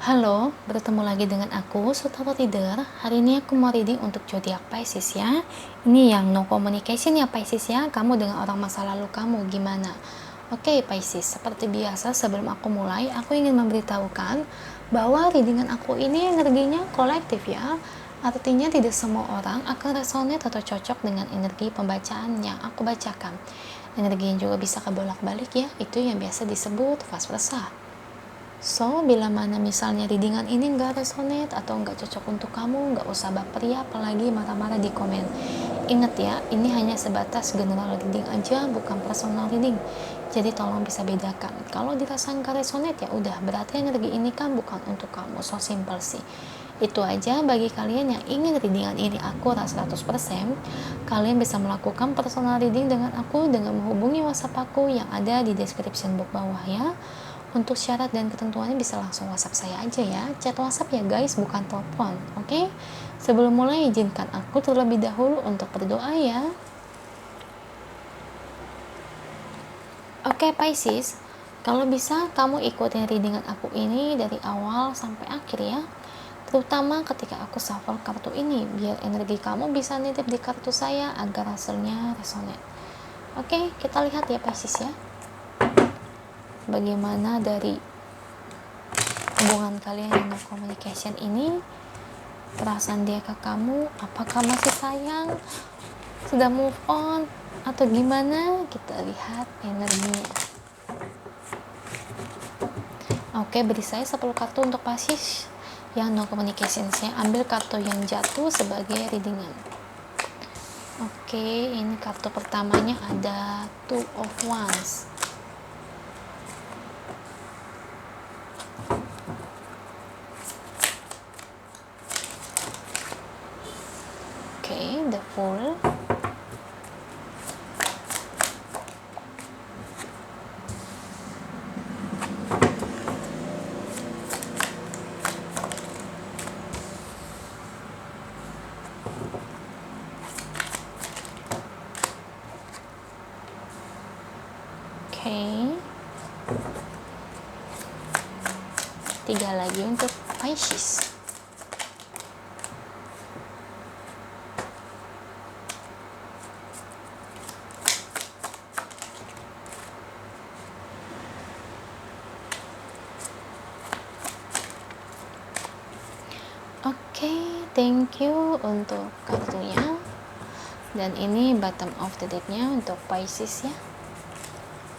Halo, bertemu lagi dengan aku, Sutara Reader. Hari ini aku mau reading untuk zodiak Pisces ya. Ini yang no communication ya Pisces ya. Kamu dengan orang masa lalu kamu gimana? Oke Pisces, seperti biasa sebelum aku mulai, aku ingin memberitahukan bahwa readingan aku ini energinya kolektif ya. Artinya tidak semua orang akan resonate atau cocok dengan energi pembacaan yang aku bacakan. Energi yang juga bisa kebolak-balik ya, itu yang biasa disebut vice versa. So, bila mana misalnya readingan ini nggak resonate atau nggak cocok untuk kamu, nggak usah baper ya, apalagi marah-marah di komen. Ingat ya, ini hanya sebatas general reading aja, bukan personal reading. Jadi tolong bisa bedakan. Kalau dirasa nggak resonate ya udah, berarti energi ini kan bukan untuk kamu. So simple sih. Itu aja bagi kalian yang ingin readingan ini akurat 100%, kalian bisa melakukan personal reading dengan aku dengan menghubungi WhatsApp aku yang ada di description box bawah ya. Untuk syarat dan ketentuannya bisa langsung WhatsApp saya aja ya. Chat WhatsApp ya guys, bukan telepon. Oke? Sebelum mulai izinkan aku terlebih dahulu untuk berdoa ya. Oke Pisces, kalau bisa kamu ikutin readingan aku ini dari awal sampai akhir ya. Terutama ketika aku shuffle kartu ini, biar energi kamu bisa nitip di kartu saya agar hasilnya resonate. Oke, kita lihat ya Pisces ya. Bagaimana dari hubungan kalian yang no communication ini, perasaan dia ke kamu, apakah masih sayang, sudah move on, atau gimana? Kita lihat energinya. Oke, beri saya 10 kartu untuk Pisces yang no communication. Saya ambil kartu yang jatuh sebagai readingan. Oke, ini kartu pertamanya ada Two of Wands. Oke, the Fool. Oke. 3 lagi untuk Pisces. Oke, thank you untuk kartunya. Dan ini bottom of the decknya untuk Pisces ya.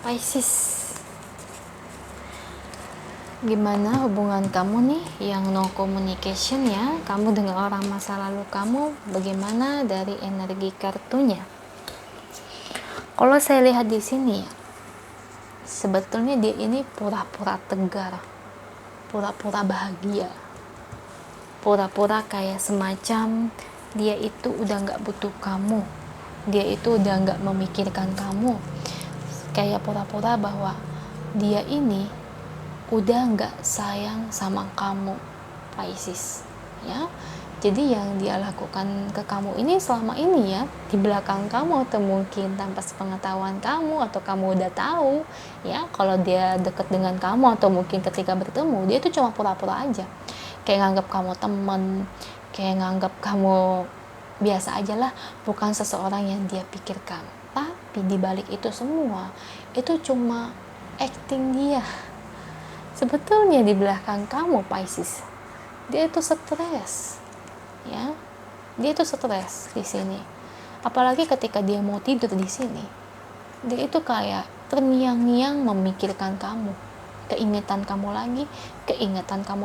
Pisces, gimana hubungan kamu nih yang no communication ya, kamu dengan orang masa lalu kamu, bagaimana dari energi kartunya? Kalau saya lihat di sini ya, sebetulnya dia ini pura-pura tegar, pura-pura bahagia, pura-pura kayak semacam dia itu udah nggak butuh kamu, dia itu udah nggak memikirkan kamu, kayak pura-pura bahwa dia ini udah nggak sayang sama kamu Pisces ya. Jadi yang dia lakukan ke kamu ini selama ini ya, di belakang kamu atau mungkin tanpa sepengetahuan kamu atau kamu udah tahu ya, kalau dia deket dengan kamu atau mungkin ketika bertemu dia itu cuma pura-pura aja, kayak nganggap kamu temen, kayak nganggap kamu biasa aja lah, bukan seseorang yang dia pikirkan. Tapi dibalik itu semua itu cuma acting dia. Sebetulnya di belakang kamu Pisces, dia itu stres ya, dia itu stres di sini. Apalagi ketika dia mau tidur di sini, dia itu kayak terngiang-ngiang memikirkan kamu, keingetan kamu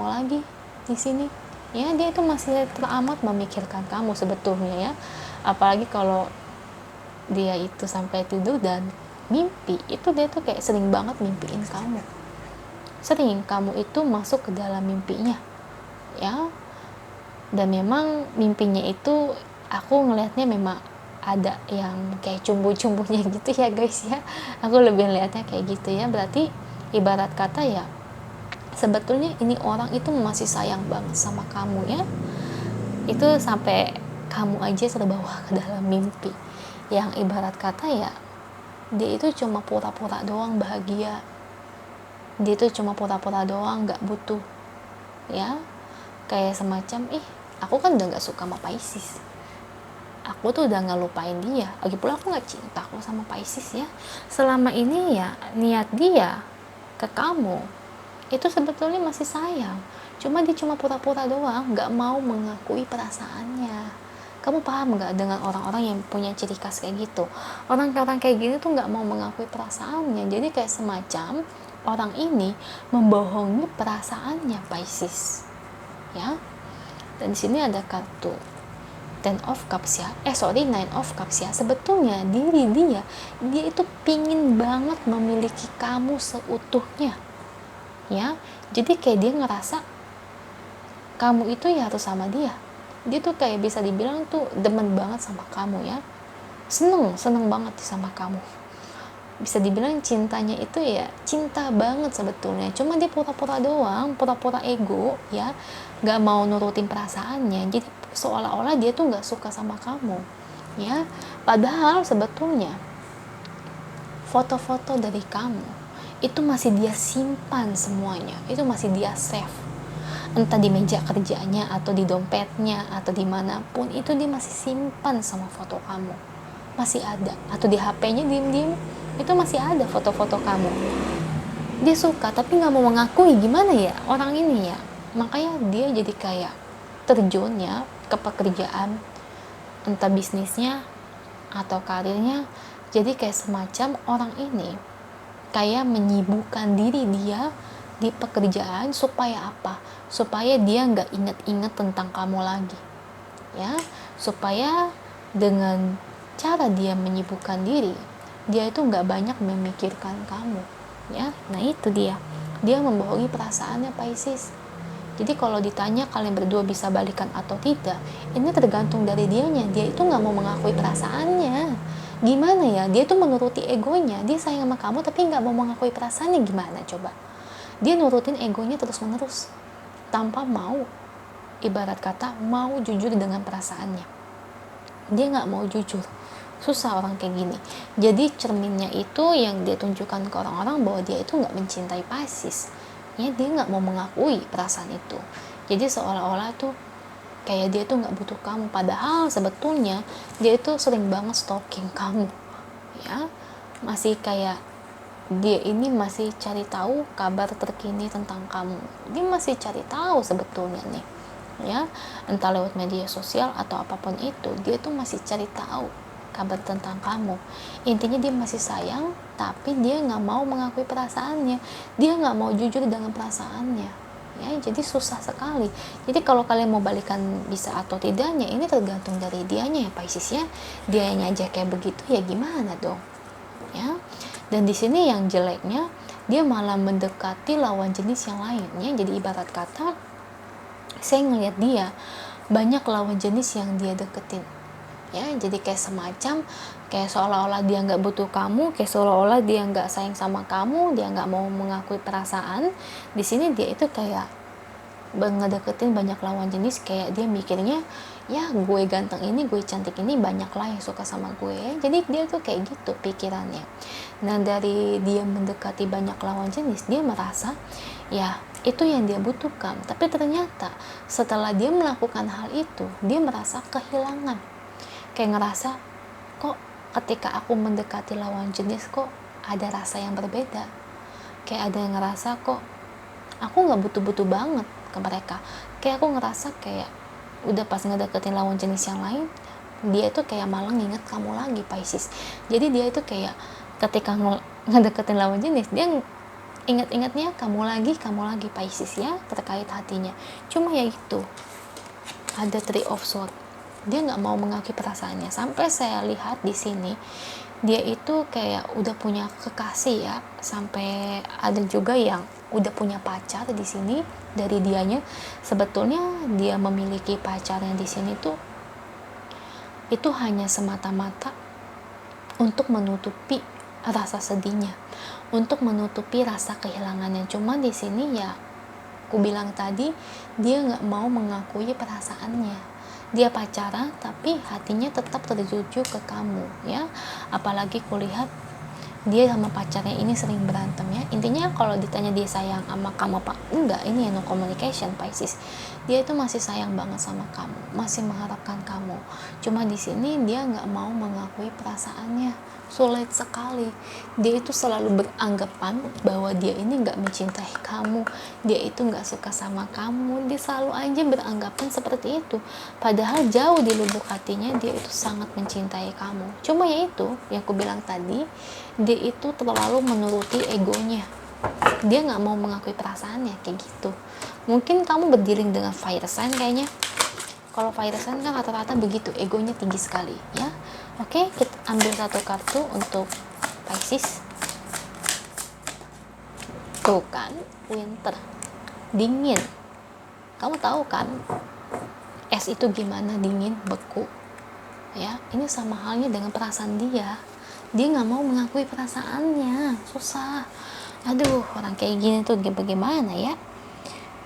lagi di sini ya. Dia itu masih teramat memikirkan kamu sebetulnya ya. Apalagi kalau dia itu sampai tidur dan mimpi, itu dia tuh kayak sering banget mimpiin kamu, sering kamu itu masuk ke dalam mimpinya ya. Dan memang mimpinya itu aku ngelihatnya memang ada yang kayak cumbu-cumbunya gitu ya guys ya, aku lebih lihatnya kayak gitu ya. Berarti ibarat kata ya, sebetulnya ini orang itu masih sayang banget sama kamu ya, itu sampai kamu aja terbawa ke dalam mimpi yang ibarat kata ya, dia itu cuma pura-pura doang bahagia, dia itu cuma pura-pura doang gak butuh ya, kayak semacam aku kan udah nggak suka sama Pisces, aku tuh udah ngelupain dia, lagi pula aku nggak cinta kok sama Pisces ya. Selama ini ya niat dia ke kamu itu sebetulnya masih sayang, cuma dia cuma pura-pura doang, nggak mau mengakui perasaannya. Kamu paham nggak dengan orang-orang yang punya ciri khas kayak gitu? Orang-orang kayak gini tuh nggak mau mengakui perasaannya, jadi kayak semacam orang ini membohongi perasaannya Pisces ya. Dan di sini ada kartu Ten of Cups ya, Nine of Cups ya. Sebetulnya diri dia itu pingin banget memiliki kamu seutuhnya ya. Jadi kayak dia ngerasa kamu itu ya harus sama dia. Dia tuh kayak bisa dibilang tuh demen banget sama kamu ya, seneng banget sama kamu. Bisa dibilang cintanya itu ya cinta banget sebetulnya, cuma dia pura-pura doang, pura-pura ego ya, nggak mau nurutin perasaannya. Jadi seolah-olah dia tuh nggak suka sama kamu ya, padahal sebetulnya foto-foto dari kamu itu masih dia simpan semuanya, itu masih dia save, entah di meja kerjanya atau di dompetnya atau dimanapun, itu dia masih simpan sama foto kamu, masih ada, atau di HP-nya diem-diem itu masih ada foto-foto kamu. Dia suka tapi nggak mau mengakui, gimana ya orang ini ya, makanya dia jadi kayak terjun ya ke pekerjaan, entah bisnisnya atau karirnya. Jadi kayak semacam orang ini kayak menyibukkan diri dia di pekerjaan supaya apa? Supaya dia nggak inget-inget tentang kamu lagi ya, supaya dengan cara dia menyibukkan diri, dia itu nggak banyak memikirkan kamu ya. Nah itu dia membohongi perasaannya Pisces. Jadi kalau ditanya kalian berdua bisa balikan atau tidak, ini tergantung dari dianya. Dia itu nggak mau mengakui perasaannya. Gimana ya, dia itu menuruti egonya, dia sayang sama kamu tapi nggak mau mengakui perasaannya. Gimana coba? Dia nurutin egonya terus menerus tanpa mau, ibarat kata mau jujur dengan perasaannya. Dia nggak mau jujur. Susah orang kayak gini. Jadi cerminnya itu yang dia tunjukkan ke orang-orang bahwa dia itu nggak mencintai Pisces ya, dia nggak mau mengakui perasaan itu. Jadi seolah-olah tuh kayak dia tuh nggak butuh kamu, padahal sebetulnya dia itu sering banget stalking kamu ya. Masih kayak dia ini masih cari tahu kabar terkini tentang kamu, dia masih cari tahu sebetulnya nih ya, entah lewat media sosial atau apapun itu, dia tuh masih cari tahu kabar tentang kamu. Intinya dia masih sayang tapi dia nggak mau mengakui perasaannya, dia nggak mau jujur dengan perasaannya ya. Jadi susah sekali. Jadi kalau kalian mau balikan bisa atau tidaknya ini tergantung dari dianya ya Pisces ya. Dianya aja kayak begitu ya gimana dong ya. Dan di sini yang jeleknya dia malah mendekati lawan jenis yang lain ya. Jadi ibarat kata saya ngelihat dia banyak lawan jenis yang dia deketin ya. Jadi kayak semacam kayak seolah-olah dia nggak butuh kamu, kayak seolah-olah dia nggak sayang sama kamu, dia nggak mau mengakui perasaan. Di sini dia itu kayak ngedeketin banyak lawan jenis, kayak dia mikirnya ya gue ganteng ini, gue cantik ini, banyak lah yang suka sama gue. Jadi dia tuh kayak gitu pikirannya. Nah dari dia mendekati banyak lawan jenis, dia merasa ya itu yang dia butuhkan. Tapi ternyata setelah dia melakukan hal itu, dia merasa kehilangan, kayak ngerasa kok ketika aku mendekati lawan jenis kok ada rasa yang berbeda, kayak ada yang ngerasa kok aku nggak butuh-butuh banget ke mereka. Kayak aku ngerasa kayak udah pas ngedeketin lawan jenis yang lain, dia itu kayak malah nginget kamu lagi Pisces. Jadi dia itu kayak ketika ngedeketin lawan jenis, dia inget-ingetnya kamu lagi Pisces ya, terkait hatinya. Cuma ya itu ada Three of Swords, dia nggak mau mengakui perasaannya. Sampai saya lihat di sini dia itu kayak udah punya kekasih ya, sampai ada juga yang udah punya pacar di sini dari dianya. Sebetulnya dia memiliki pacarnya di sini tuh itu hanya semata-mata untuk menutupi rasa sedihnya, untuk menutupi rasa kehilangannya. Cuma di sini ya aku bilang tadi, dia nggak mau mengakui perasaannya. Dia pacaran tapi hatinya tetap tertuju ke kamu ya. Apalagi kulihat dia sama pacarnya ini sering berantem ya. Intinya kalau ditanya dia sayang sama kamu apa enggak, ini ya no communication Pisces. Dia itu masih sayang banget sama kamu, masih mengharapkan kamu. Cuma di sini dia nggak mau mengakui perasaannya. Sulit sekali. Dia itu selalu beranggapan bahwa dia ini nggak mencintai kamu, dia itu nggak suka sama kamu. Dia selalu aja beranggapan seperti itu. Padahal jauh di lubuk hatinya dia itu sangat mencintai kamu. Cuma ya itu yang aku bilang tadi, dia itu terlalu menuruti egonya. Dia nggak mau mengakui perasaannya kayak gitu. Mungkin kamu berdealing dengan fire sign kayaknya. Kalau fire sign kan rata-rata begitu, egonya tinggi sekali ya. Oke, kita ambil satu kartu untuk Pisces. Tuh kan, winter, dingin. Kamu tahu kan, es itu gimana, dingin, beku. Ya, ini sama halnya dengan perasaan dia. Dia nggak mau mengakui perasaannya, susah. Aduh, orang kayak gini tuh bagaimana ya?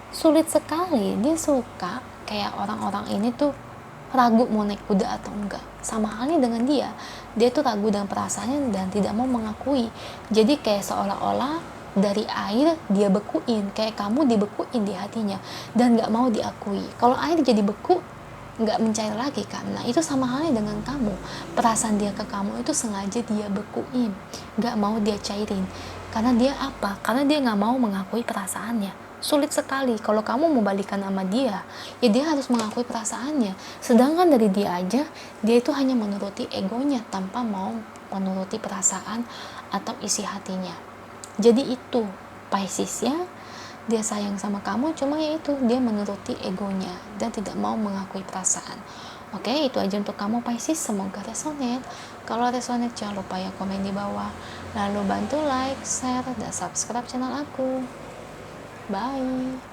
Sulit sekali. Dia suka kayak orang-orang ini tuh ragu mau naik kuda atau enggak. Sama halnya dengan dia tuh ragu dengan perasaannya dan tidak mau mengakui. Jadi kayak seolah-olah dari air dia bekuin, kayak kamu dibekuin di hatinya dan nggak mau diakui. Kalau air jadi beku, nggak mencair lagi kan. Nah itu sama halnya dengan kamu. Perasaan dia ke kamu itu sengaja dia bekuin, nggak mau dia cairin. Karena dia apa? Karena dia nggak mau mengakui perasaannya. Sulit sekali. Kalau kamu mau balikan sama dia, ya dia harus mengakui perasaannya. Sedangkan dari dia aja, dia itu hanya menuruti egonya tanpa mau menuruti perasaan atau isi hatinya. Jadi itu Pisces ya, dia sayang sama kamu, cuma ya itu dia menuruti egonya dan tidak mau mengakui perasaan. Oke, itu aja untuk kamu Pisces, semoga resonate. Kalau resonate jangan lupa ya komen di bawah, lalu bantu like, share, dan subscribe channel aku. Bye.